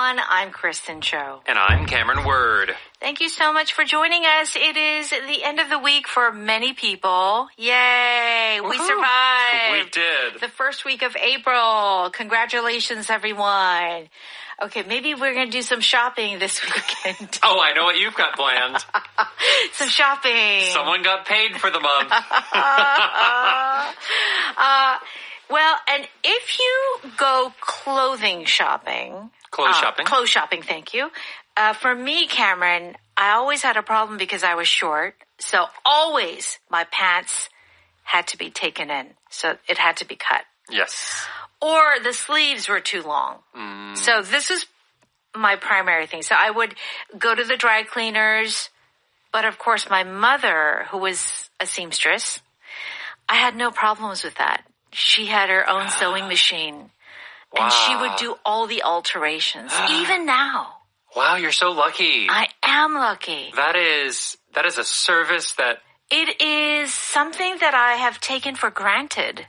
I'm Kristen Cho. And I'm Cameron Word. Thank you so much for joining us. It is the end of the week for many people. Yay! We survived. We did. The first week of April. Congratulations, everyone. Okay, maybe we're going to do some shopping this weekend. Oh, I know what you've got planned. Some shopping. Someone got paid for the month. Well, and if you go clothing shopping. Clothes shopping. Clothes shopping, thank you. For me, Cameron, I always had a problem because I was short. So always my pants had to be taken in. So it had to be cut. Yes. Or the sleeves were too long. So this is my primary thing. So I would go to the dry cleaners. But of course, my mother, who was a seamstress, I had no problems with that. She had her own sewing machine. Wow. And she would do all the alterations, even now. Wow, you're so lucky. I am lucky. That is a service that... It is something that I have taken for granted.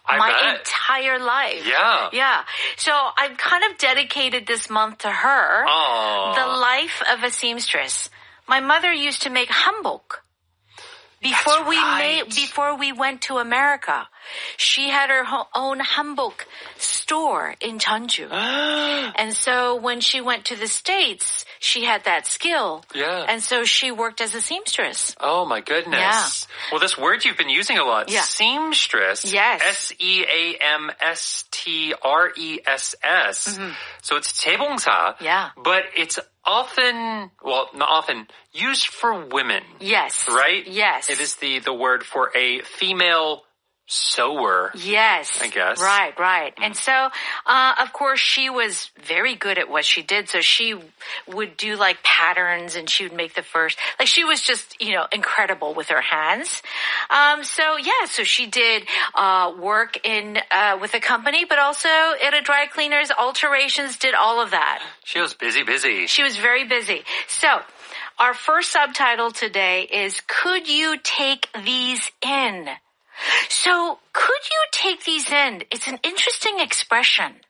I my bet. entire life. Yeah. Yeah. So I've kind of dedicated this month to her. Aww. The life of a seamstress. My mother used to make hanbok. Before we went to America, she had her own hanbok store in Jeonju. And so when she went to the States, she had that skill. Yeah. And so she worked as a seamstress. Oh, my goodness. Yeah. Well, this word you've been using a lot, seamstress. Yes. S-E-A-M-S-T-R-E-S-S. So it's 재봉사. Yeah. But it's often, well, not often, used for women. Yes. Right? Yes. It is the word for a female sewer. Yes. I guess. Right. And so, of course, she was very good at what she did. So she would do like patterns and she would make the first, like she was just, incredible with her hands. So she did, work in, with a company, but also at a dry cleaners, alterations, did all of that. She was busy. She was very busy. So, our first subtitle today is, could you take these in? So, could you take these in? It's an interesting expression.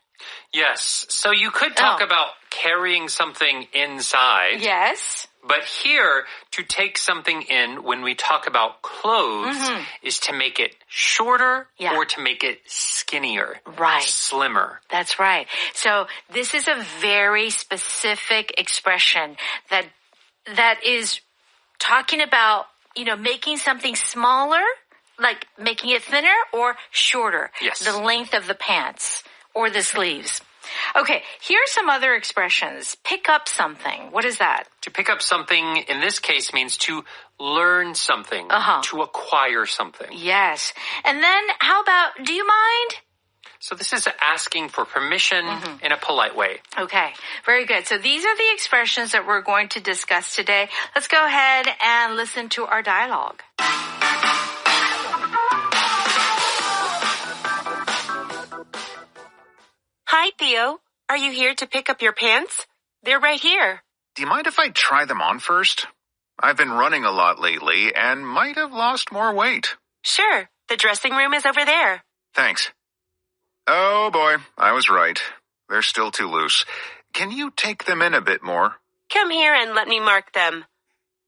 Yes. So you could talk about carrying something inside. Yes. But here, to take something in when we talk about clothes is to make it shorter or to make it skinnier. Right. Slimmer. That's right. So this is a very specific expression that is talking about, making something smaller, like making it thinner or shorter. Yes. The length of the pants or the sleeves. Okay, here's some other expressions. Pick up something. What is that? To pick up something, in this case, means to learn something, to acquire something. Yes. And then how about, do you mind? So this is asking for permission in a polite way. Okay, very good. So these are the expressions that we're going to discuss today. Let's go ahead and listen to our dialogue. Hi, Theo. Are you here to pick up your pants? They're right here. Do you mind if I try them on first? I've been running a lot lately and might have lost more weight. Sure. The dressing room is over there. Thanks. Oh boy, I was right. They're still too loose. Can you take them in a bit more? Come here and let me mark them.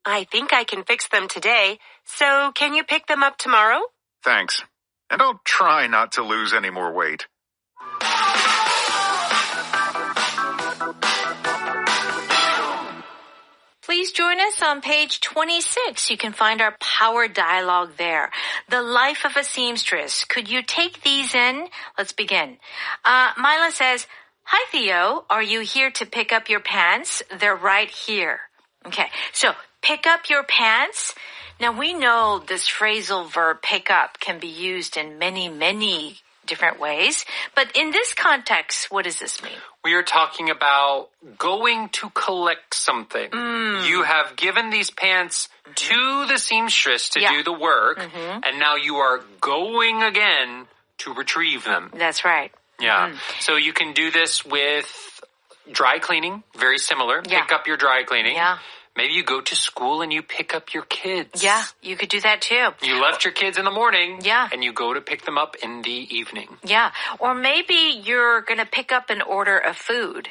I think I can fix them today, so can you pick them up tomorrow? Thanks. And I'll try not to lose any more weight. Please join us on page 26. You can find our power dialogue there. The life of a seamstress. Could you take these in? Let's begin. Mila says, hi, Theo. Are you here to pick up your pants? They're right here. Okay, so pick up your pants. Now, we know this phrasal verb pick up can be used in many different ways. But in this context, what does this mean? We are talking about going to collect something. You have given these pants to the seamstress to do the work, and now you are going again to retrieve them. That's right. Yeah. So you can do this with dry cleaning, very similar. Yeah. Pick up your dry cleaning. Yeah. Maybe you go to school and you pick up your kids. Yeah, you could do that too. You left your kids in the morning. Yeah. And you go to pick them up in the evening. Yeah. Or maybe you're going to pick up an order of food.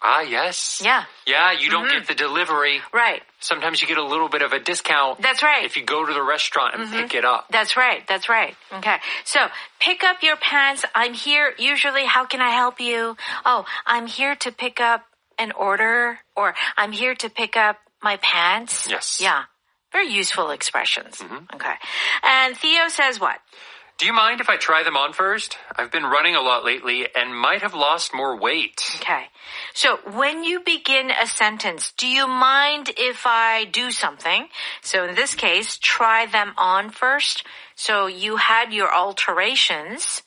Ah, yes. Yeah. Yeah, you don't get the delivery. Right. Sometimes you get a little bit of a discount. That's right. If you go to the restaurant and pick it up. That's right. That's right. Okay. So, pick up your pants. I'm here. Usually, how can I help you? Oh, I'm here to pick up an order, or I'm here to pick up my pants. Yes. Yeah. Very useful expressions. Okay. And Theo says what? Do you mind if I try them on first? I've been running a lot lately and might have lost more weight. Okay. So when you begin a sentence, do you mind if I do something? So in this case, try them on first. So you had your alterations,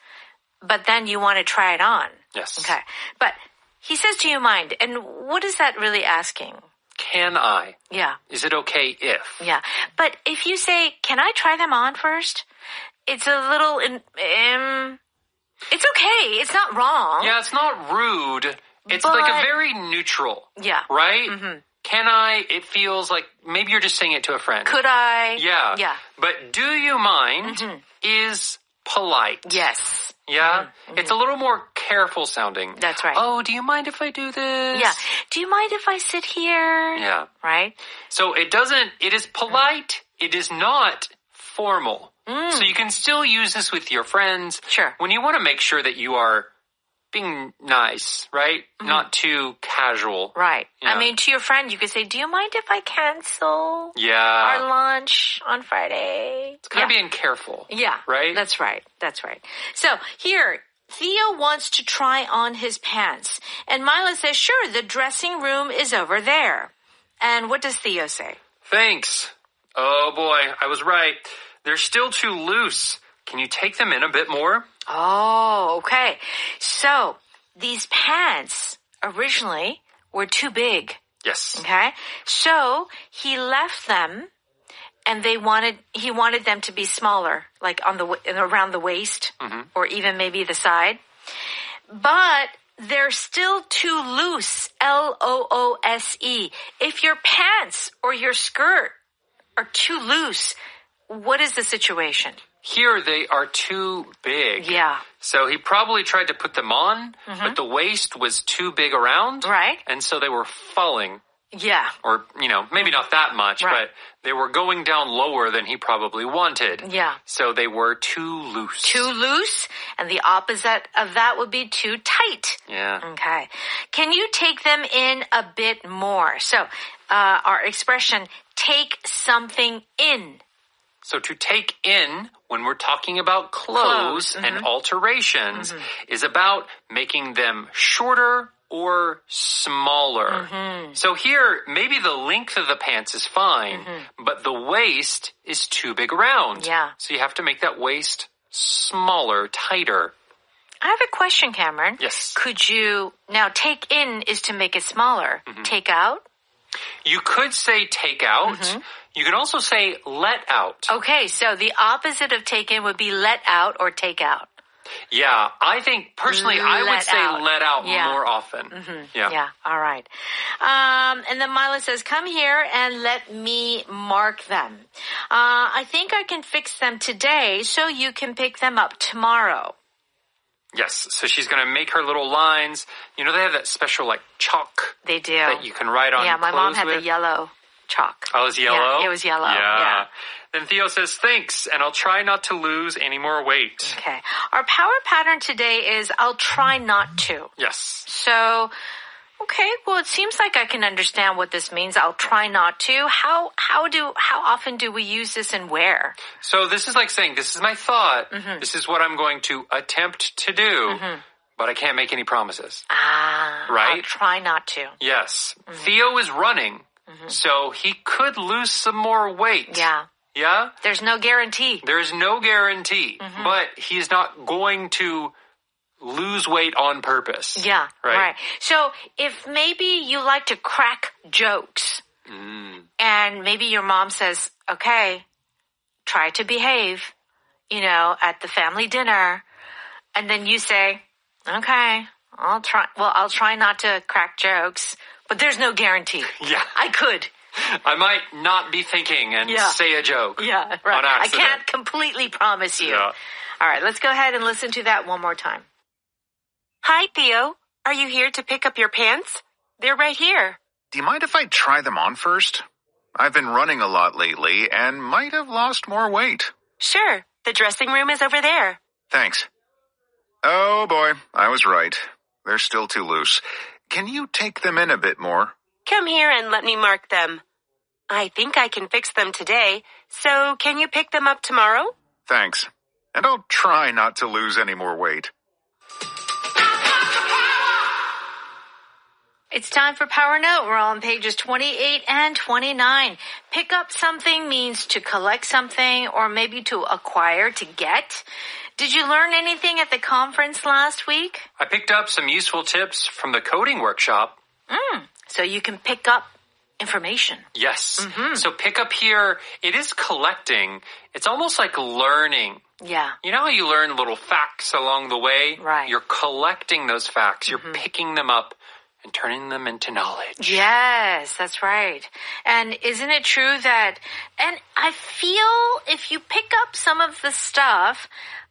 but then you want to try it on. Yes. Okay. But he says, do you mind? And what is that really asking? Can I? Yeah. Is it okay if? Yeah. But if you say, can I try them on first? It's a little, it's okay. It's not wrong. Yeah, it's not rude. It's But- like a very neutral. Yeah. Right? Can I? It feels like maybe you're just saying it to a friend. Could I? Yeah. Yeah. But do you mind is polite. Yes. Yeah? It's a little more careful sounding. That's right. Oh, do you mind if I do this? Yeah. Do you mind if I sit here? Yeah. Right? So it is polite. It is not formal. So you can still use this with your friends. Sure. When you want to make sure that you are being nice, right? Not too casual. Right. Yeah. I mean, to your friend, you could say, do you mind if I cancel Yeah. our lunch on Friday? It's kind of being careful. Yeah. Right? That's right. That's right. So here, Theo wants to try on his pants. And Mila says, sure, the dressing room is over there. And what does Theo say? Thanks. Oh boy, I was right. They're still too loose. Can you take them in a bit more? Oh, okay. So these pants originally were too big. Yes. Okay. So he left them and he wanted them to be smaller, like around the waist or even maybe the side. But they're still too loose. Loose. If your pants or your skirt are too loose, what is the situation? Here they are too big. Yeah. So he probably tried to put them on, but the waist was too big around. Right. And so they were falling. Yeah. Or, maybe not that much, Right. but they were going down lower than he probably wanted. Yeah. So they were too loose. Too loose, and the opposite of that would be too tight. Yeah. Okay. Can you take them in a bit more? So, our expression, take something in. So to take in, when we're talking about clothes and alterations, is about making them shorter or smaller. So here, maybe the length of the pants is fine, but the waist is too big around. Yeah. So you have to make that waist smaller, tighter. I have a question, Cameron. Yes. Could you, now take in is to make it smaller. Take out? You could say take out. You can also say let out. Okay, so the opposite of take in would be let out or take out. Yeah, I think personally I would Let say out. let out Yeah. more often. Yeah. Yeah, all right. And then Mila says, come here and let me mark them. I think I can fix them today so you can pick them up tomorrow. Yes, so she's going to make her little lines. They have that special chalk They do. that you can write on Yeah, my mom clothes had with. the yellow chalk. Oh, it was yellow? Yeah, it was yellow. Yeah. Then Theo says, thanks, and I'll try not to lose any more weight. Okay. Our power pattern today is I'll try not to. Yes. So, okay, well, it seems like I can understand what this means. I'll try not to. How often do we use this and where? So this is like saying, this is my thought. This is what I'm going to attempt to do, but I can't make any promises. Right? I'll try not to. Yes. Theo is running, so he could lose some more weight. Yeah. Yeah? There's no guarantee. There is no guarantee, but he's not going to lose weight on purpose. Yeah, Right? right. So if maybe you like to crack jokes and maybe your mom says, okay, try to behave, at the family dinner. And then you say, okay, I'll try not to crack jokes, but there's no guarantee. Yeah. I could. I might not be thinking and say a joke. Yeah, right. On I accident. can't completely promise you. Yeah. All right, let's go ahead and listen to that one more time. Hi, Theo. Are you here to pick up your pants? They're right here. Do you mind if I try them on first? I've been running a lot lately and might have lost more weight. Sure. The dressing room is over there. Thanks. Oh boy, I was right. They're still too loose. Can you take them in a bit more? Come here and let me mark them. I think I can fix them today, so can you pick them up tomorrow? Thanks. And I'll try not to lose any more weight. It's time for Power Note. We're on pages 28 and 29. Pick up something means to collect something or maybe to acquire, to get. Did you learn anything at the conference last week? I picked up some useful tips from the coding workshop. So you can pick up information. Yes. So pick up here, it is collecting. It's almost like learning. Yeah. You know how you learn little facts along the way? Right. You're collecting those facts. You're picking them up and turning them into knowledge. Yes, that's right. And isn't it true that, and I feel if you pick up some of the stuff,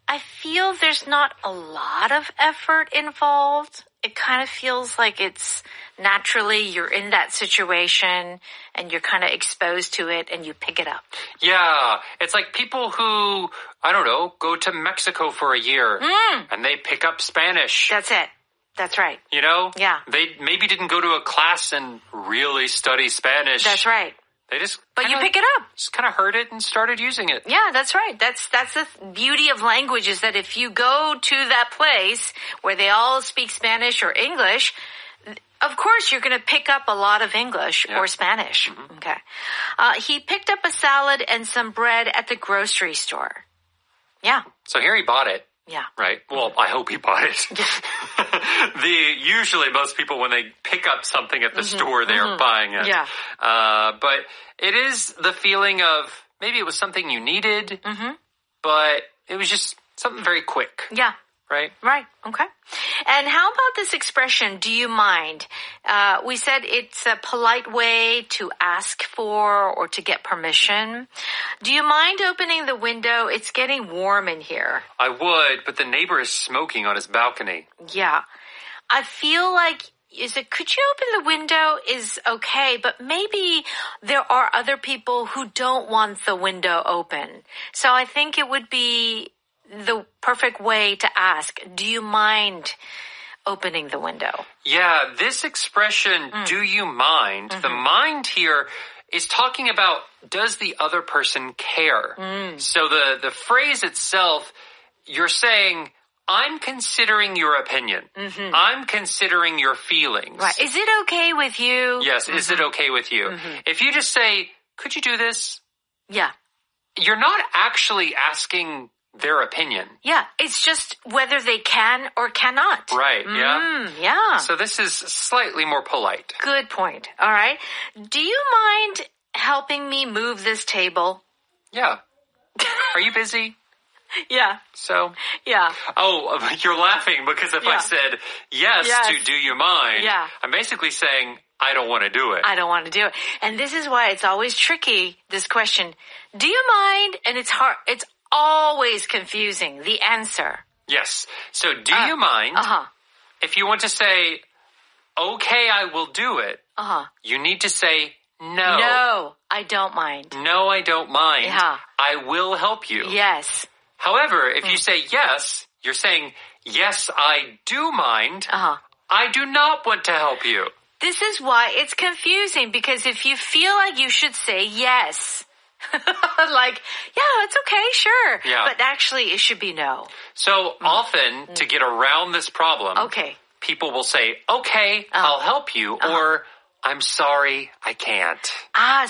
I feel there's not a lot of effort involved. It kind of feels like it's naturally you're in that situation and you're kind of exposed to it and you pick it up. Yeah, it's like people who, I don't know, go to Mexico for a year and they pick up Spanish. That's it. That's right. You know? Yeah. They maybe didn't go to a class and really study Spanish. That's right. They just But you pick it up. Just kind of heard it and started using it. Yeah, that's right. That's the beauty of language is that if you go to that place where they all speak Spanish or English, of course you're going to pick up a lot of English or Spanish. Okay. He picked up a salad and some bread at the grocery store. Yeah. So here he bought it. Yeah. Right? Well, I hope he bought it. Usually most people, when they pick up something at the store, they are buying it. Yeah. But it is the feeling of maybe it was something you needed, but it was just something very quick. Yeah. Right? Right. Okay. And how about this expression, do you mind? We said it's a polite way to ask for or to get permission. Do you mind opening the window? It's getting warm in here. I would, but the neighbor is smoking on his balcony. Yeah. I feel like could you open the window is okay, but maybe there are other people who don't want the window open. So I think it would be the perfect way to ask, do you mind opening the window? Yeah, this expression, do you mind? The mind here is talking about, does the other person care? So the phrase itself, you're saying, I'm considering your opinion. I'm considering your feelings. Right. Is it okay with you? Yes, is it okay with you? If you just say, could you do this? Yeah. You're not actually asking their opinion. Yeah, it's just whether they can or cannot. Right, yeah. Yeah. So this is slightly more polite. Good point. All right. Do you mind helping me move this table? Yeah. Are you busy? Yeah. So? Yeah. Oh, you're laughing because if I said yes to do you mind, I'm basically saying I don't want to do it. I don't want to do it. And this is why it's always tricky, this question. Do you mind? And it's hard. It's always confusing, the answer. Yes. So do you mind? If you want to say, okay, I will do it, you need to say no. No, I don't mind. No, I don't mind. Yeah. I will help you. Yes. However, if you say yes, you're saying, yes, I do mind. I do not want to help you. This is why it's confusing, because if you feel like you should say yes, like, yeah, it's okay, sure. Yeah. But actually, it should be no. So often, to get around this problem, people will say, okay, I'll help you, or I'm sorry, I can't.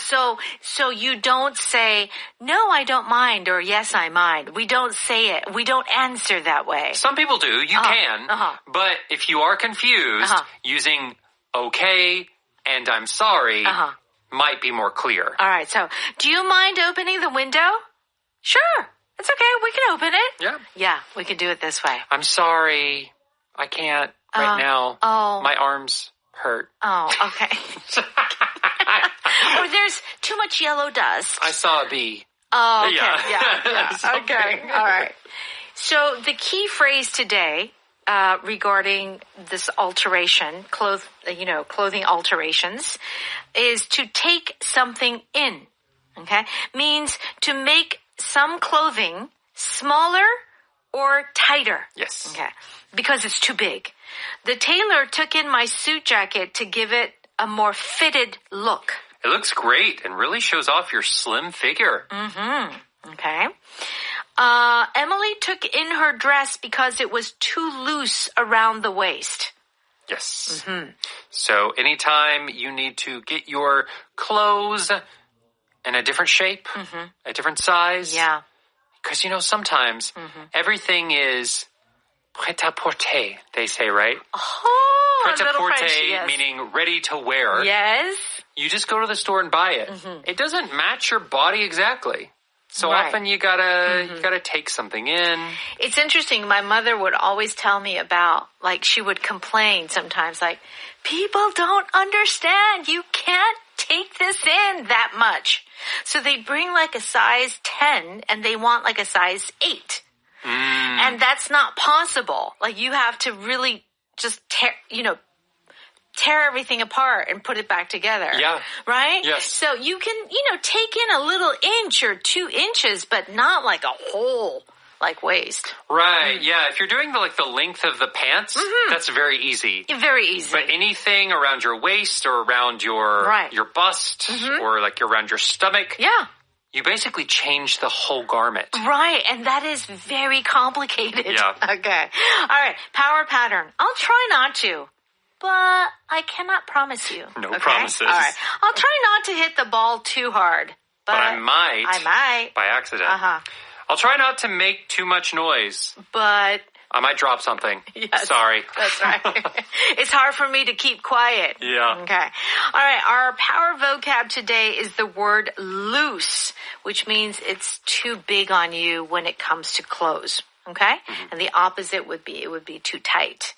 So you don't say, no, I don't mind, or yes, I mind. We don't say it. We don't answer that way. Some people do. You can. But if you are confused, using okay and I'm sorry might be more clear. All right. So do you mind opening the window? Sure. It's okay. We can open it. Yeah. Yeah, we can do it this way. I'm sorry. I can't right now. Oh. My arms hurt. Oh, okay. Or there's too much yellow dust. I saw a bee. Oh, okay. Yeah. Okay. All right. So the key phrase today regarding this alteration, clothing alterations, is to take something in. Okay? Means to make some clothing smaller or tighter. Yes. Okay. Because it's too big. The tailor took in my suit jacket to give it a more fitted look. It looks great and really shows off your slim figure. Okay. Emily took in her dress because it was too loose around the waist. Yes. So anytime you need to get your clothes in a different shape, a different size. Yeah. Because, sometimes everything is prêt-à-porter, they say, right? Oh, Prêt-à-porter, yes. Meaning ready to wear. Yes. You just go to the store and buy it. It doesn't match your body exactly. So Right. often you gotta take something in. It's interesting. My mother would always tell me about, she would complain sometimes, people don't understand. You can't take this in that much. So they bring a size 10 and they want a size 8. And that's not possible. You have to really just tear everything apart and put it back together. Yeah. Right? Yes. So you can, take in a little inch or 2 inches, but not a whole, waist. Right, yeah. If you're doing the length of the pants, that's very easy. Very easy. But anything around your waist or around your bust or around your stomach, Yeah. you basically change the whole garment. Right, and that is very complicated. Yeah. Okay. All right, power pattern. I'll try not to, but I cannot promise you. No okay? promises. All right. I'll try not to hit the ball too hard, but I might. I might. By accident. Uh-huh. I'll try not to make too much noise. But I might drop something. yes, Sorry. That's right. It's hard for me to keep quiet. Yeah. Okay. All right. Our power vocab today is the word loose, which means it's too big on you when it comes to clothes. Okay? And the opposite would be too tight.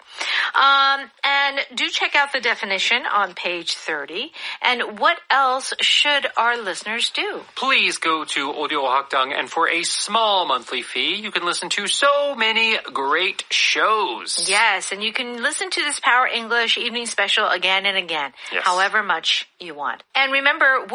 And do check out the definition on page 30. And what else should our listeners do? Please go to Audio Hakdang, and for a small monthly fee, you can listen to so many great shows. Yes, and you can listen to this Power English evening special again and again, Yes. however much you want. And remember,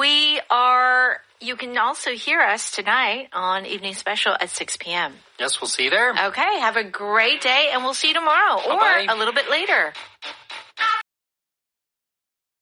you can also hear us tonight on Evening Special at 6 p.m. Yes, we'll see you there. Okay, have a great day, and we'll see you tomorrow Bye-bye. or a little bit later.